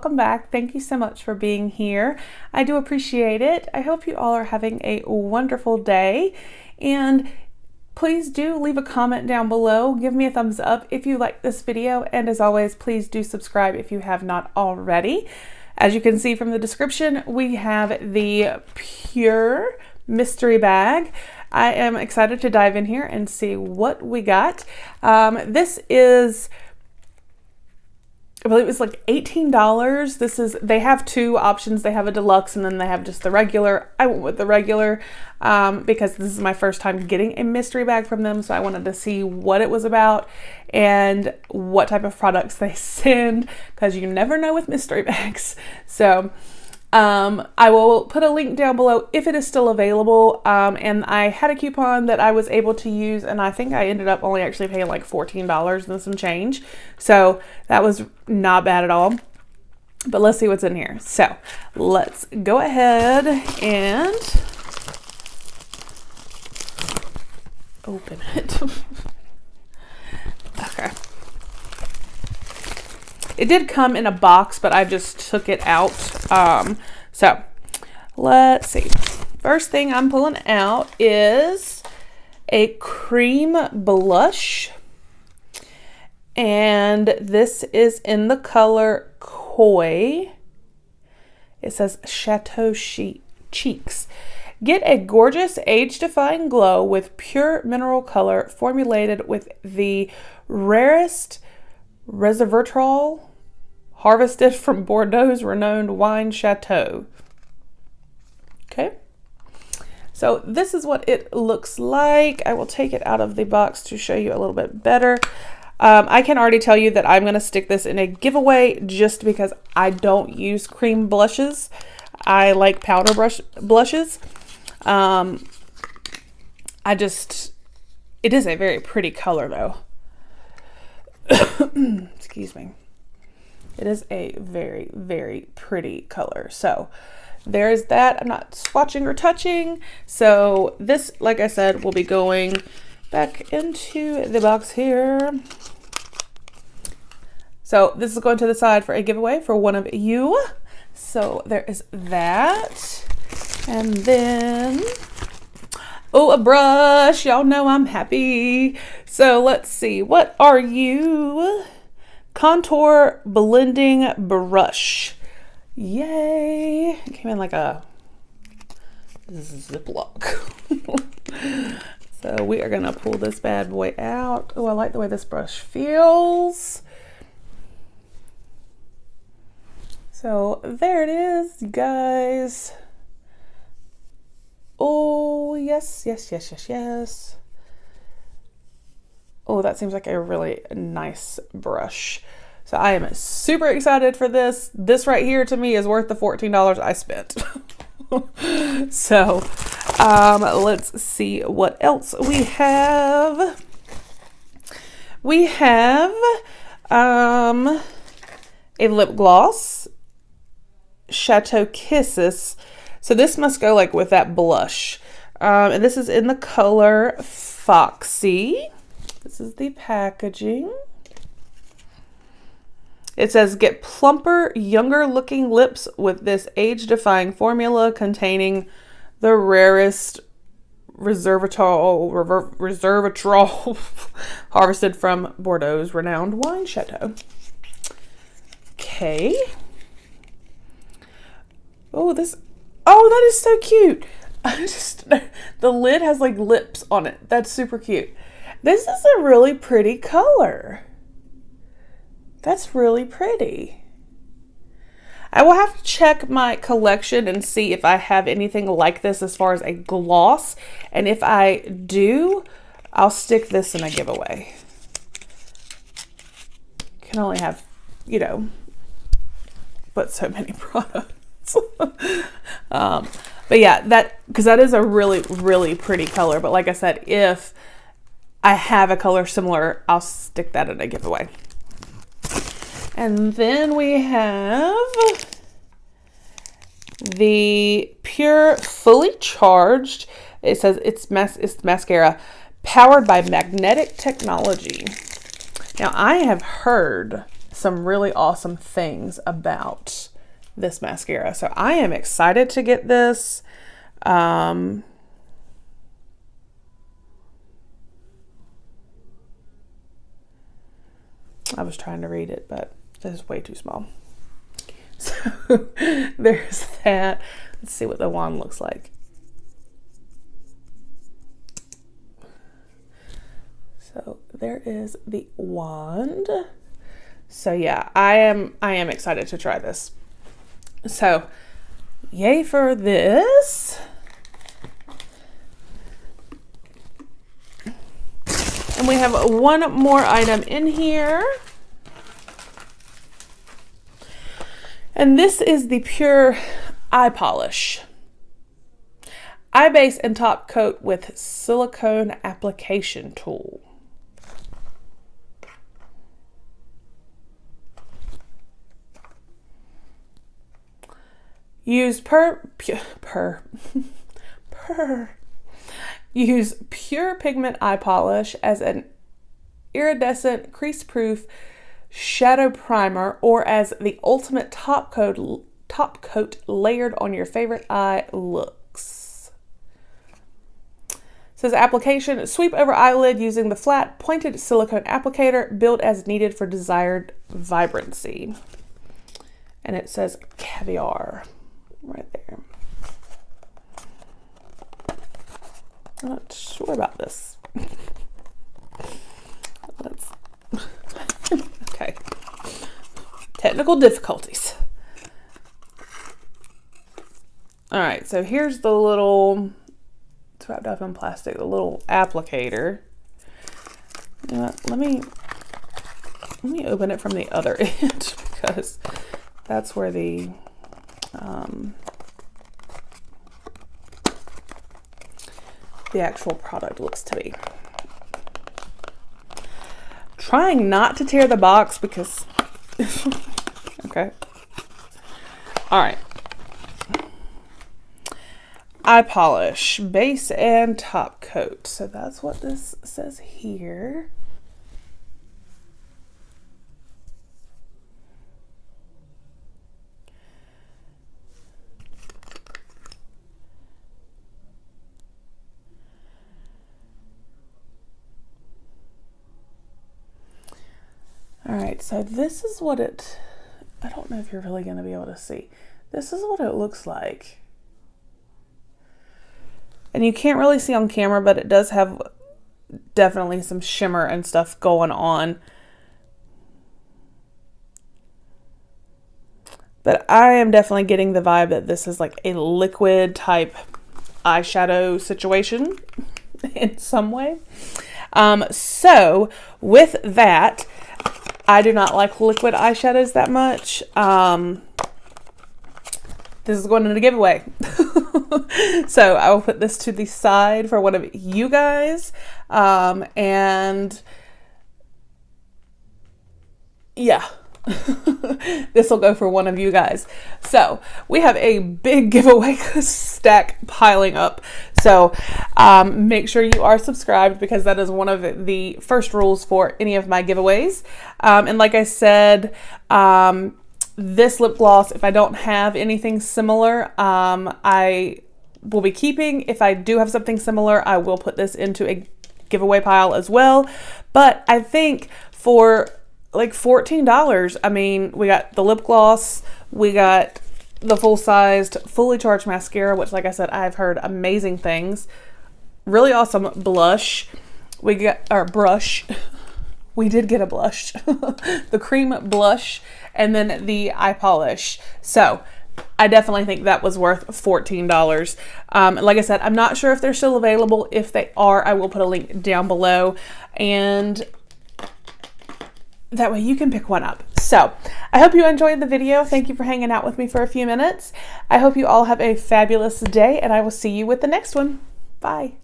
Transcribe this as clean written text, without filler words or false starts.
welcome back. Thank you so much for being here. I do appreciate it. I hope you all are having a wonderful day, and please do leave a comment down below. Give me a thumbs up if you like this video, and as always, please do subscribe if you have not already. As you can see from the description, we have the PUR mystery bag. I am excited to dive in here and see what we got. This is, I believe it's like $18. They have two options. They have a deluxe and then they have just the regular. I went with the regular because this is my first time getting a mystery bag from them. So I wanted to see what it was about and what type of products they send, because you never know with mystery bags. So I will put a link down below if it is still available. And I had a coupon that I was able to use, and I think I ended up only actually paying like $14 and some change. So that was not bad at all. But let's see what's in here. So let's go ahead and open it. Okay. It did come in a box, but I just took it out. So let's see. First thing I'm pulling out is a cream blush. And this is in the color Koi. It says Chateau Cheeks. Get a gorgeous age-defying glow with pure mineral color formulated with the rarest resveratrol harvested from Bordeaux's renowned wine chateau. Okay, so this is what it looks like. I will take it out of the box to show you a little bit better. I can already tell you that I'm going to stick this in a giveaway just because I don't use cream blushes. I like powder blushes. It is a very pretty color though. Excuse me. It is a very, very pretty color. So there's that. I'm not swatching or touching. So this, like I said, will be going back into the box here. So this is going to the side for a giveaway for one of you. So there is that. And then, oh, a brush. Y'all know I'm happy. So let's see. What are you? Contour blending brush. Yay. It came in like a Ziploc. So we are going to pull this bad boy out. Oh, I like the way this brush feels. So there it is, you guys. Oh, yes, yes, yes, yes, yes. Oh, that seems like a really nice brush. So I am super excited for this. This right here to me is worth the $14 I spent. So let's see what else we have. We have a lip gloss, Chateau Kisses. So this must go like with that blush. And this is in the color Foxy. This is the packaging. It says, get plumper, younger looking lips with this age-defying formula containing the rarest resveratrol harvested from Bordeaux's renowned wine chateau. Okay. Oh, that is so cute. The lid has like lips on it. That's super cute. This is a really pretty color. That's really pretty. I will have to check my collection and see if I have anything like this as far as a gloss. And if I do, I'll stick this in a giveaway. Can only have, but so many products. But yeah, because that is a really, really pretty color. But like I said, if I have a color similar, I'll stick that in a giveaway. And then we have the PUR Fully Charged. It says it's mascara powered by magnetic technology. Now I have heard some really awesome things about this mascara. So I am excited to get this. I was trying to read it, but this is way too small. So there's that. Let's see what the wand looks like. So there is the wand. So yeah, I am excited to try this. So yay for this. And we have one more item in here. And this is the PUR eye polish. Eye base and top coat with silicone application tool. Use Use PUR pigment eye polish as an iridescent crease-proof shadow primer or as the ultimate top coat layered on your favorite eye looks. It says application, sweep over eyelid using the flat pointed silicone applicator, build as needed for desired vibrancy. And it says caviar right there. I'm not sure about this. Okay. Technical difficulties. All right, so here's the little, it's wrapped up in plastic, the little applicator. You know what, let me open it from the other end because that's where the actual product looks to be. Trying not to tear the box because okay. All right. Eye polish, base and top coat. So that's what this says here. All right, so this is what it, I don't know if you're really going to be able to see. This is what it looks like. And you can't really see on camera, but it does have definitely some shimmer and stuff going on. But I am definitely getting the vibe that this is like a liquid type eyeshadow situation in some way. So with that, I do not like liquid eyeshadows that much. This is going into the giveaway. So I will put this to the side for one of you guys. And yeah, this will go for one of you guys. So we have a big giveaway stack piling up. So make sure you are subscribed because that is one of the first rules for any of my giveaways. And like I said, this lip gloss, if I don't have anything similar, I will be keeping. If I do have something similar, I will put this into a giveaway pile as well. But I think for like $14, I mean, we got the lip gloss, we got the full-sized, fully charged mascara, which like I said, I've heard amazing things. Really awesome blush. We got our brush. We did get a blush. The cream blush, and then the eye polish. So I definitely think that was worth $14. Like I said, I'm not sure if they're still available. If they are, I will put a link down below, and that way you can pick one up. So I hope you enjoyed the video. Thank you for hanging out with me for a few minutes. I hope you all have a fabulous day, and I will see you with the next one. Bye.